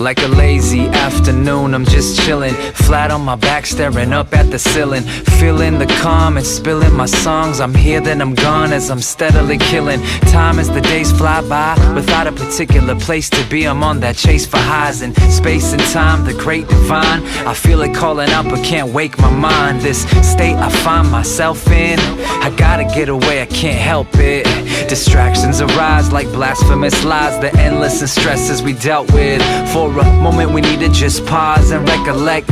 Like a lazy afternoon, I'm just chillin', flat on my back staring up at the ceiling, feeling the calm and spilling my songs. I'm here then I'm gone as I'm steadily killing time as the days fly by without a particular place to be. I'm on that chase for highs in space and time, the great divine. I feel it calling out but can't wake my mind. This state I find myself in, I gotta get away, I can't help it. Distractions arise like blasphemous lies, the endless and stresses we dealt with. For a moment we need to just pause and recollect,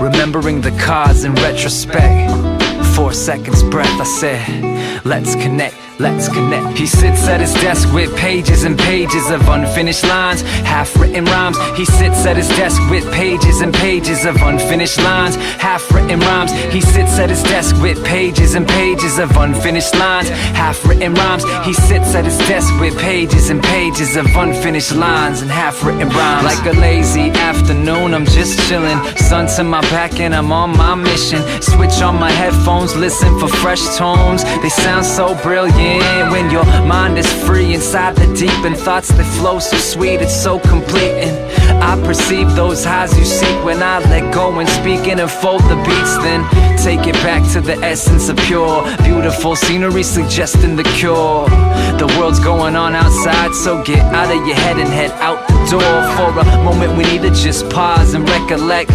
remembering the cause in retrospect. 4 seconds breath, I said, let's connect, let's connect. He sits at his desk with pages and pages of unfinished lines, half-written rhymes. He sits at his desk with pages and pages of unfinished lines, half-written rhymes. He sits at his desk with pages and pages of unfinished lines, half-written rhymes. He sits at his desk with pages and pages of unfinished lines and half-written rhymes. Like a lazy afternoon, I'm just chillin', sun to my back and I'm on my mission. Switch on my headphones, listen for fresh tones. They sound so brilliant when your mind is free inside the deep, and thoughts that flow so sweet, it's so complete. And I perceive those highs you seek when I let go and speak and unfold the beats, then take it back to the essence of pure, beautiful scenery suggesting the cure. The world's going on outside, so get out of your head and head out the door. For a moment we need to just pause and recollect,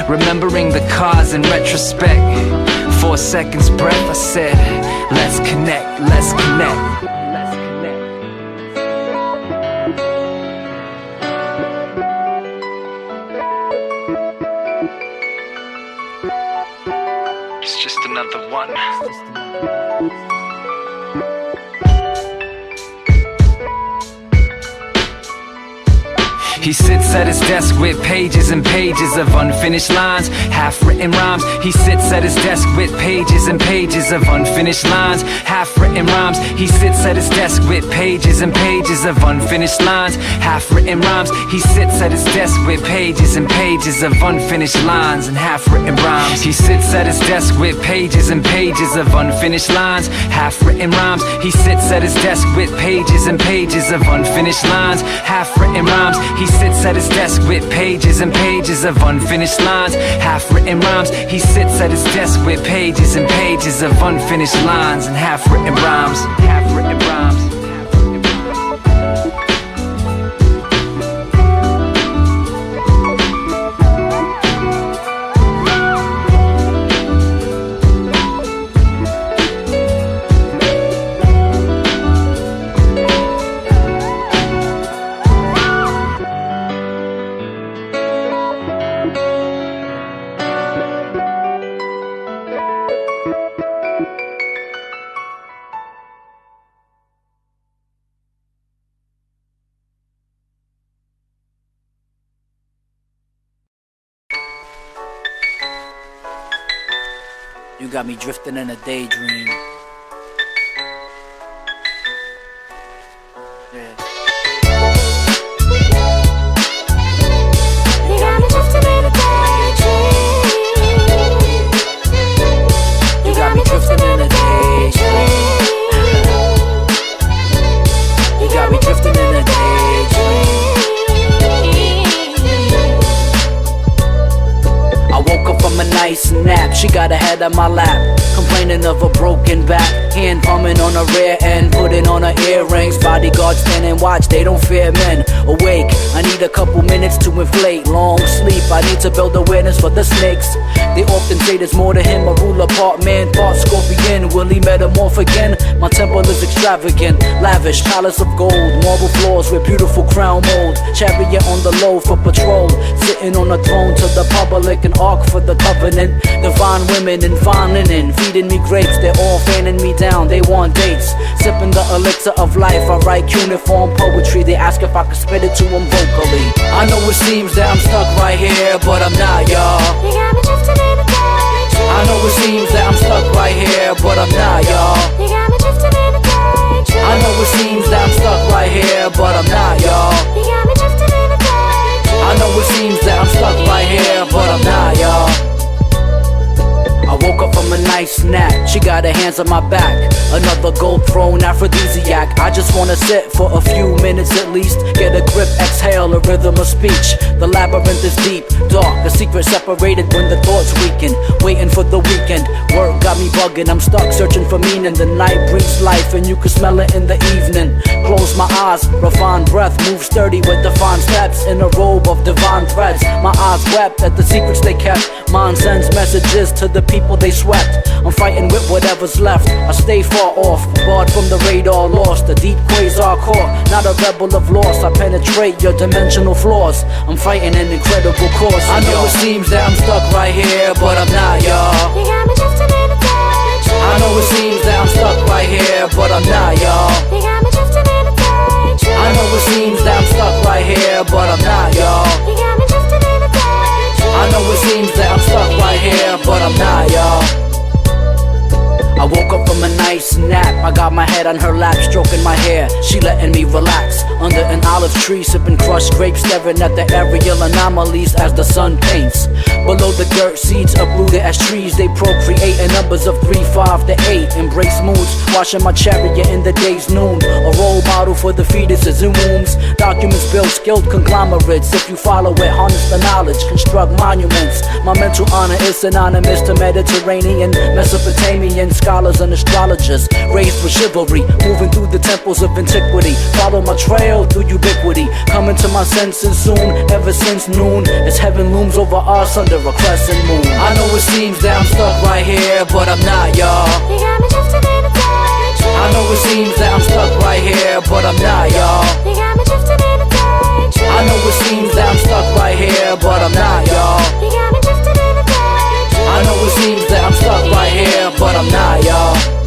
remembering the cause in retrospect. 4 seconds breath, I said, let's connect, let's connect. It's just another one. He sits at his desk with pages and pages of unfinished lines, half-written rhymes. He sits at his desk with pages and pages of unfinished lines, half-written rhymes. He sits at his desk with pages and pages of unfinished lines, half-written rhymes. He sits at his desk with pages and pages of unfinished lines and half-written rhymes. He sits at his desk with pages and pages of unfinished lines, half-written rhymes. He sits at his desk with pages and pages of unfinished lines, half-written rhymes. He sits at his desk with pages and pages of unfinished lines, half-written rhymes. He sits at his desk with pages and pages of unfinished lines and half-written rhymes, half-written rhymes. You got me drifting in a daydream. Yeah. You got me drifting in a daydream. You got me drifting in a daydream. You got me drifting in a daydream. I woke up from a nice nap, she got her head on my lap, complaining of a broken back, hand drumming on her rear end, putting on her earrings. Bodyguards stand and watch, they don't fear men. Awake, I need a couple minutes to inflate. Long sleep, I need to build awareness for the snakes. They often say there's more to him, a ruler part man, part scorpion. Will he metamorph again? My temple is extravagant, lavish, palace of gold, marble floors with beautiful crown molds, chariot on the low for patrol, sitting on a throne to the public, an ark for the covenant. Divine women in fine linen, feeding me grapes, they're all fanning me down, they want dates. Sipping the elixir of life, I write cuneiform poetry, they ask if I could spit it to them vocally. I know it seems that I'm stuck right here, but I'm not, y'all. You got me drifting in a daydream. I know it seems that I'm stuck right here, but I'm not, y'all. You got me drifting in a daydream. I know it seems that I'm stuck right here, but I'm not, y'all. You got me drifting in a daydream. I know it seems that I'm stuck right here, but I'm not, y'all. I woke up from a nice nap, she got her hands on my back. Another gold throne aphrodisiac. I just wanna sit for a few minutes at least. Get a grip, exhale, a rhythm of speech. The labyrinth is deep, dark, the secret separated when the thoughts weaken. Waiting for the weekend, work got me bugging. I'm stuck searching for meaning. The night brings life and you can smell it in the evening. Close my eyes, refined breath, move sturdy with defined steps. In a robe of divine threads, my eyes wept at the secrets they kept. Mine sends messages to the people they swept. I'm fighting with whatever's left. I stay far off, barred from the radar, lost. The deep quasar core, not a rebel of loss. I penetrate your dimensional flaws. I'm fighting an incredible course. I know it seems that I'm stuck right here, but I'm not, y'all. You got me drifting in a daydream. I know it seems that I'm stuck right here, but I'm not, y'all. You got me drifting in a daydream. I know it seems that I'm stuck right here, but I'm not, y'all. You got me drifting in a daydream. I know it seems that I'm stuck right here, but I'm not, y'all. I woke up from a nice nap. I got my head on her lap, stroking my hair. She letting me relax under an olive tree, sipping crushed grapes, staring at the aerial anomalies as the sun paints. Below the dirt, seeds uprooted as trees. They procreate in numbers of 3, 5 to 8. Embrace moods, washing my chariot in the day's noon. A role model for the fetuses in wombs. Documents build skilled conglomerates. If you follow it, harness the knowledge, construct monuments. My mental honor is synonymous to Mediterranean, Mesopotamian scholars and astrologers, raised with chivalry, moving through the temples of antiquity. Follow my trail through ubiquity, coming to my senses soon. Ever since noon, as heaven looms over us under a crescent moon. I know it seems that I'm stuck right here, but I'm not, y'all. You got me drifting in a daydream. I know it seems that I'm stuck right here, but I'm not, y'all. You got me drifting in a daydream. I know it seems that I'm stuck right here, but I'm not, y'all. You got me drifting in a daydream. I know it seems that I'm stuck right here, but I'm not, y'all.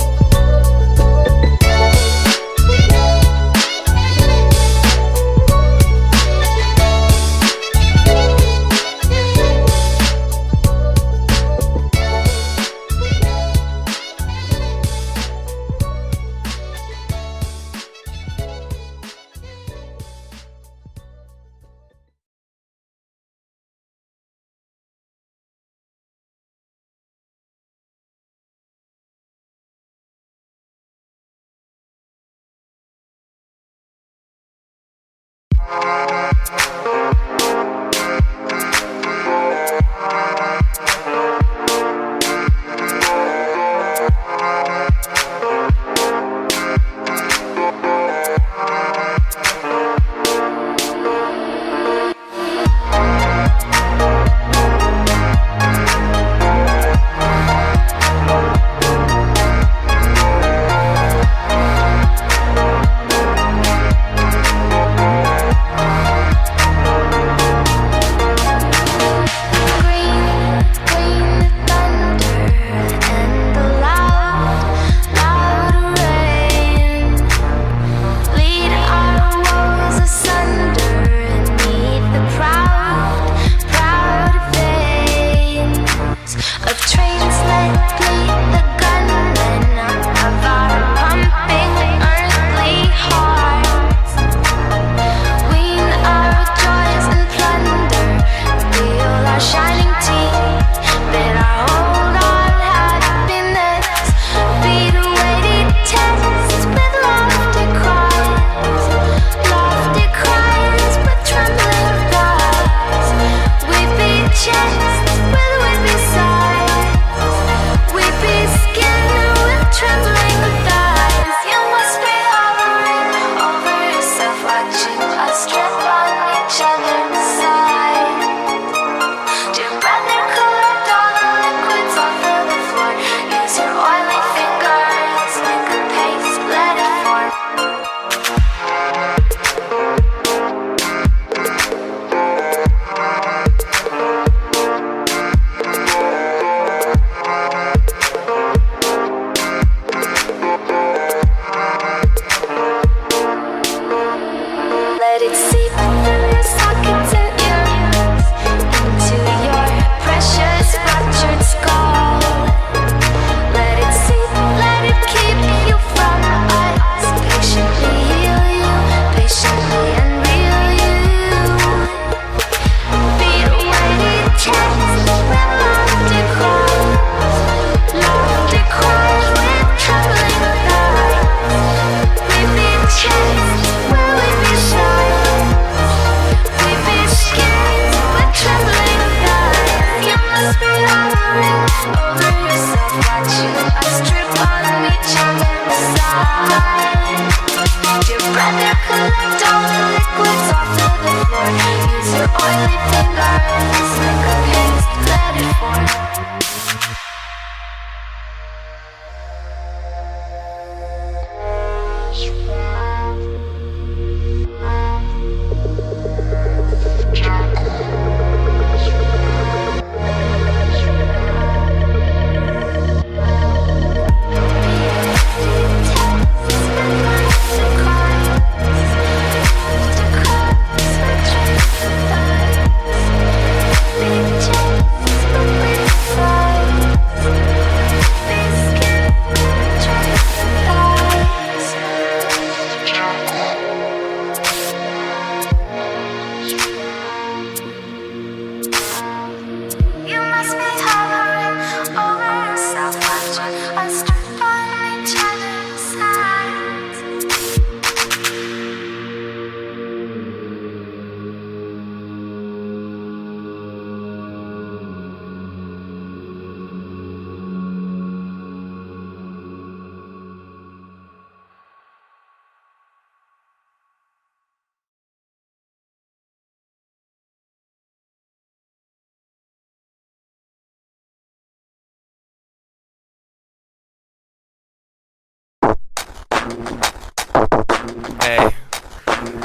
and you collect all the liquids off to the floor. Use your oily fingers like a paste, let it form.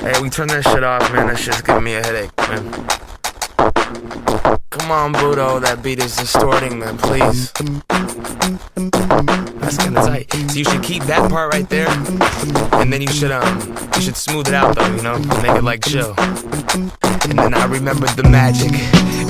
Hey, we turn that shit off, man. That shit's giving me a headache, man. Come on, Budo, that beat is distorting, man, please. That's kinda tight. So you should keep that part right there, and then you should smooth it out, though, you know? Make it like chill. And then I remembered the magic.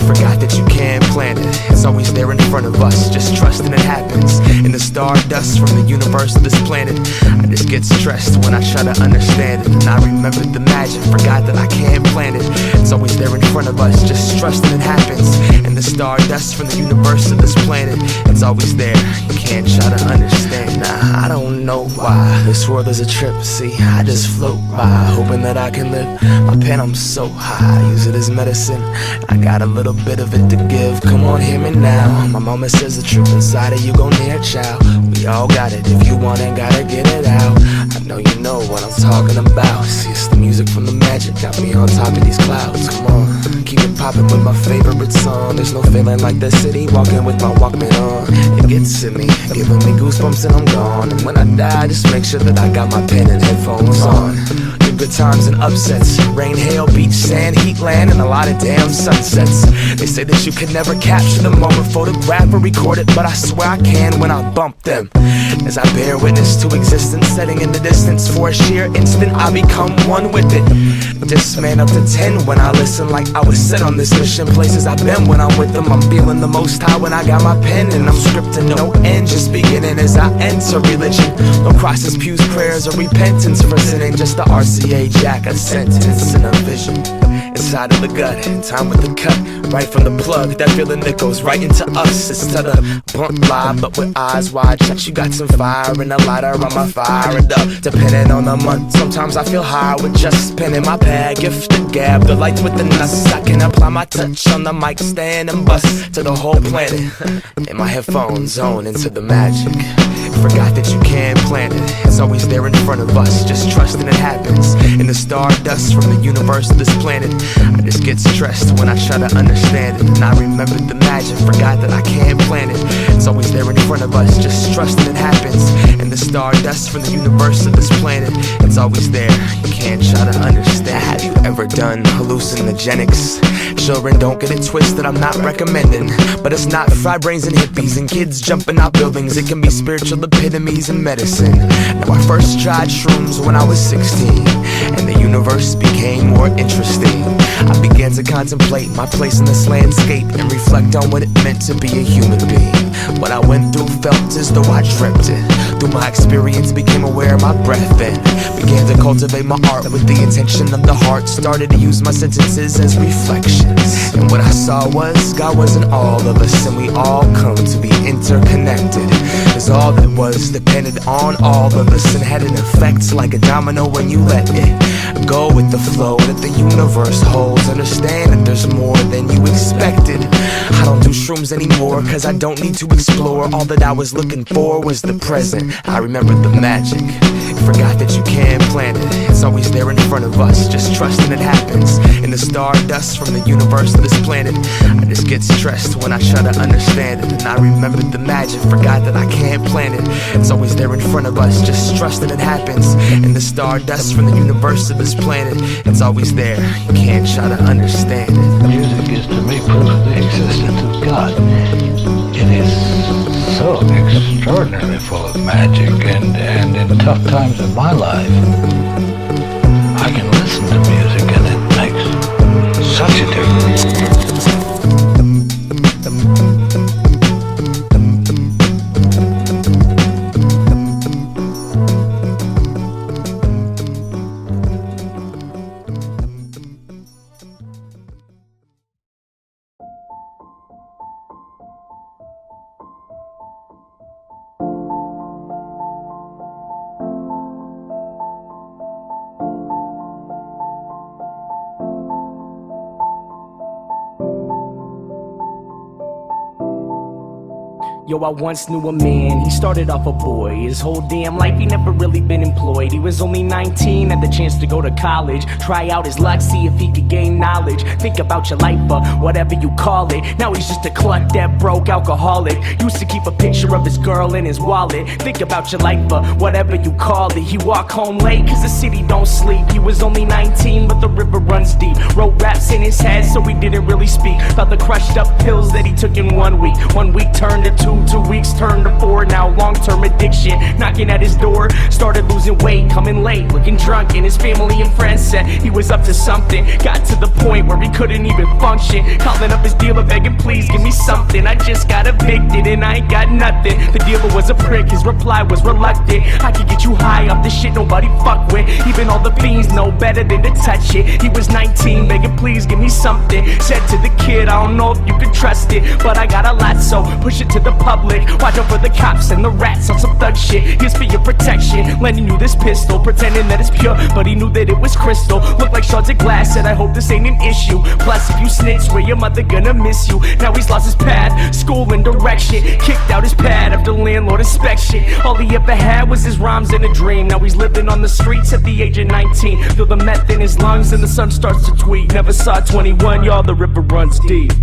Forgot that you can't plan it. It's always there in front of us, just trusting it happens. In the stardust from the universe of this planet, I just get stressed when I try to understand it. And I remembered the magic, forgot that I can't plan it. It's always there in front of us, just trusting it happens. In the stardust from the universe of this planet, it's always there, you can't try to understand. Nah, I don't know why this world is a trip, see, I just float by, hoping that I can live my pen, I'm so high, I use it as medicine, I got a little bit of it to give, come on, hear me now. My mama says the truth inside of you gon' near, child. We all got it, if you want it, gotta get it out. I know you know what I'm talking about. See, it's the music from the magic, got me on top of these clouds, come on. Keep it poppin' with my favorite song. There's no feeling like the city, walking with my Walkman on. It gets to me, giving me goosebumps and I'm gone. And when I die, just make sure that I got my pen and headphones on. Good times and upsets, rain, hail, beach, sand, heat, land, and a lot of damn sunsets. They say that you can never capture the moment, photograph or record it, but I swear I can when I bump them. As I bear witness to existence, setting in the distance, for a sheer instant I become one with it. This man up to 10 when I listen, like I was set on this mission. Places I've been when I'm with them, I'm feeling the most high when I got my pen, and I'm scripting no end, just beginning as I enter religion. No crosses, pews, prayers, or repentance for sinning, just the RCA jack, a sentence and a vision. Inside of the gut, in time with the cut, right from the plug, that feeling that goes right into us. It's to the blunt lie, but with eyes wide shut. You got some fire and a lighter, I'ma fire it up. Depending on the month, sometimes I feel high with just penning my pad. Gift the gab, the lights with the nuts. I can apply my touch on the mic stand and bust to the whole planet. In my headphones, zone into the magic. Forgot that you can't plan it. It's always there in front of us, just trusting it happens. In the stardust from the universe of this planet, I just get stressed when I try to understand it. And I remembered the magic, forgot that I can't plan it. It's always there in front of us, just trusting it happens. In the stardust from the universe of this planet, it's always there, you can't try to understand. Have you ever done hallucinogenics? Children, don't get it twisted, I'm not recommending, but it's not fried brains and hippies and kids jumping out buildings. It can be spiritual epitomes and medicine. Now I first tried shrooms when I was 16, and the universe became more interesting. I began to contemplate my place in this landscape and reflect on what it meant to be a human being. What I went through felt as though I dreamt it. Through my experience, became aware of my breath and began to cultivate my art with the intention of the heart. Started to use my sentences as reflections, and what I saw was God was in all of us, and we all come to be interconnected. Cause all that was depended on all of us and had an effect like a domino when you let it go with the flow that the universe holds. Understand that there's more than you expected. I don't do shrooms anymore cause I don't need to explore. All that I was looking for was the present. I remembered the magic, forgot that you can't plan it. It's It's always there in front of us, just trusting it happens. In the stardust from the universe to this planet, I just get stressed when I try to understand it. And I remembered the magic, forgot that I can't plan it. It's always there in front of us, just trusting it happens. In the stardust from the universe to this planet, it's always there, you can't try to understand it. Music is to me proof of the existence of God. It is so extraordinarily full of magic, and in tough times of my life, I can listen to music and it makes such a difference. Yo, I once knew a man, he started off a boy. His whole damn life he never really been employed. He was only 19, had the chance to go to college, try out his luck, see if he could gain knowledge. Think about your life, whatever you call it. Now he's just a cluck that broke alcoholic. Used to keep a picture of his girl in his wallet. Think about your life, whatever you call it. He walked home late cause the city don't sleep. He was only 19 but the river runs deep. Wrote raps in his head so he didn't really speak about the crushed up pills that he took in 1 week. 1 week turned to 2, 2 weeks turned to 4. Now long-term addiction knocking at his door. Started losing weight, coming late, looking drunk, and his family and friends said he was up to something. Got to the point where he couldn't even function, calling up his dealer begging, please give me something. I just got evicted and I ain't got nothing. The dealer was a prick, his reply was reluctant. I could get you high off this shit nobody fuck with. Even all the fiends know better than to touch it. He was 19 begging, please give me something. Said to the kid, I don't know if you can trust it, but I got a lot, so push it to the public. Watch out for the cops and the rats on some thug shit. Here's for your protection, lending you this pistol, pretending that it's pure, but he knew that it was crystal. Looked like shards of glass, said I hope this ain't an issue. Plus if you snitch, swear your mother gonna miss you. Now he's lost his path, school and direction, kicked out his pad after landlord inspection. All he ever had was his rhymes and a dream. Now he's living on the streets at the age of 19. Feel the meth in his lungs and the sun starts to tweet. Never saw 21, y'all, the river runs deep.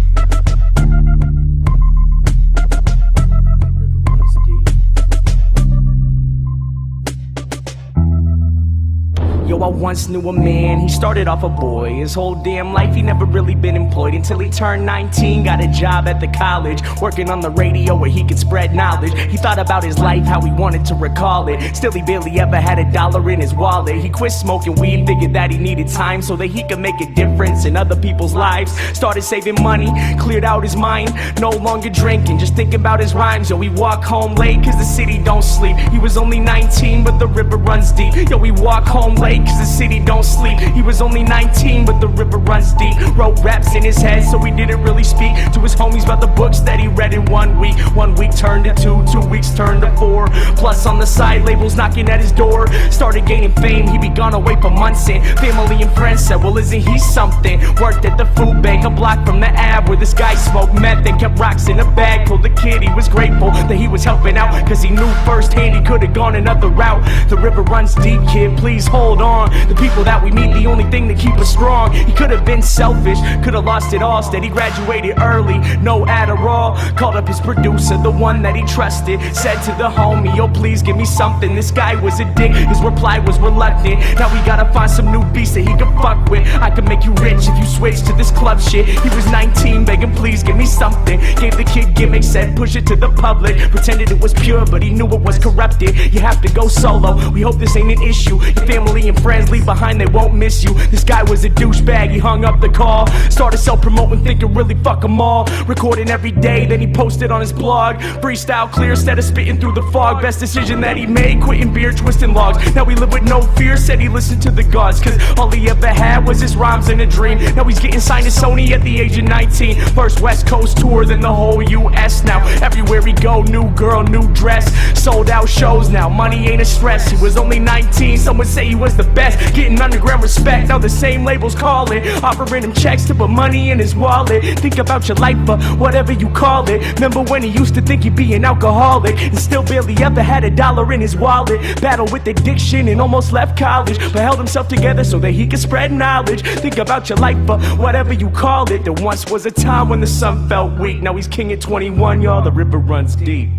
Yo, I once knew a man, he started off a boy. His whole damn life he never really been employed until he turned 19, got a job at the college, working on the radio where he could spread knowledge. He thought about his life, how he wanted to recall it. Still he barely ever had $1 in his wallet. He quit smoking weed, figured that he needed time so that he could make a difference in other people's lives. Started saving money, cleared out his mind, no longer drinking, just thinking about his rhymes. Yo, he walked home late cause the city don't sleep. He was only 19 but the river runs deep. Yo, he walked home late cause the city don't sleep. He was only 19 but the river runs deep. Wrote raps in his head so he didn't really speak to his homies about the books that he read in 1 week. 1 week turned to 2, 2 weeks turned to 4. Plus on the side labels knocking at his door. Started gaining fame, he'd be gone away for months and family and friends said, well isn't he something? Worked at the food bank a block from the Ave where this guy smoked meth and kept rocks in a bag. Told the kid he was grateful that he was helping out cause he knew firsthand he could have gone another route. The river runs deep, kid, please hold on. The people that we meet, the only thing that keep us strong. He could have been selfish, could have lost it all. Instead he graduated early, no Adderall. Called up his producer, the one that he trusted. Said to the homie, yo please give me something. This guy was a dick, his reply was reluctant. Now we gotta find some new beats that he can fuck with. I can make you rich if you switch to this club shit. He was 19 begging please give me something. Gave the kid gimmicks, said push it to the public. Pretended it was pure but he knew it was corrupted. You have to go solo, we hope this ain't an issue. Your family and friends leave behind, they won't miss you. This guy was a douchebag, he hung up the call. Started self-promoting, thinking really fuck them all. Recording every day, then he posted on his blog. Freestyle clear, instead of spitting through the fog. Best decision that he made, quitting beer, twisting logs. Now he lived with no fear, said he listened to the gods. Cause all he ever had was his rhymes and a dream. Now he's getting signed to Sony at the age of 19. First West Coast tour, then the whole US. Now everywhere he go, new girl, new dress. Sold out shows now, money ain't a stress. He was only 19, some would say he was the best, getting underground respect. Now the same labels call it, offering him checks to put money in his wallet. Think about your life, but whatever you call it. Remember when he used to think he'd be an alcoholic and still barely ever had $1 in his wallet. Battled with addiction and almost left college, but held himself together so that he could spread knowledge. Think about your life, but whatever you call it. There once was a time when the sun felt weak. Now he's king at 21, y'all, the river runs deep.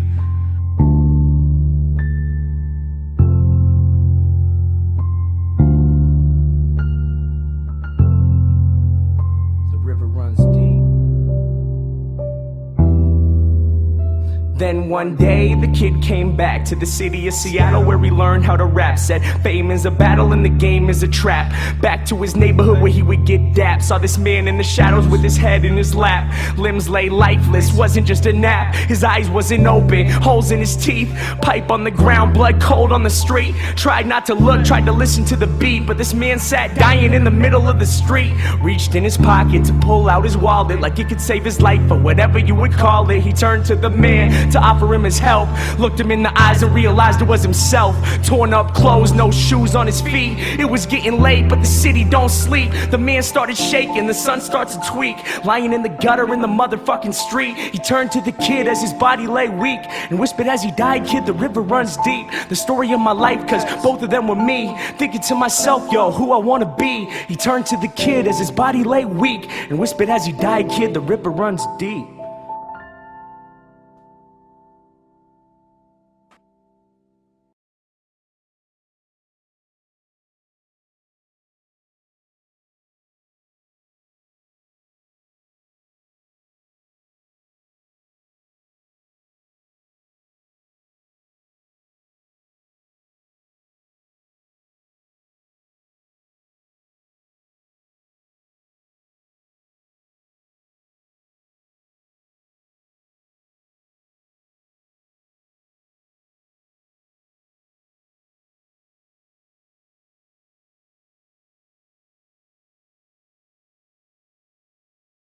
Then one day the kid came back to the city of Seattle where he learned how to rap. Said fame is a battle and the game is a trap. Back to his neighborhood where he would get dapped. Saw this man in the shadows with his head in his lap. Limbs lay lifeless, wasn't just a nap. His eyes wasn't open, holes in his teeth. Pipe on the ground, blood cold on the street. Tried not to look, tried to listen to the beat, but this man sat dying in the middle of the street. Reached in his pocket to pull out his wallet like it could save his life or whatever you would call it. He turned to the man to offer him his help. Looked him in the eyes and realized it was himself. Torn up clothes, no shoes on his feet. It was getting late, but the city don't sleep. The man started shaking, the sun starts to tweak. Lying in the gutter in the motherfucking street. He turned to the kid as his body lay weak and whispered as he died, kid, the river runs deep. The story of my life, cause both of them were me. Thinking to myself, yo, who I wanna be. He turned to the kid as his body lay weak and whispered as he died, kid, the river runs deep.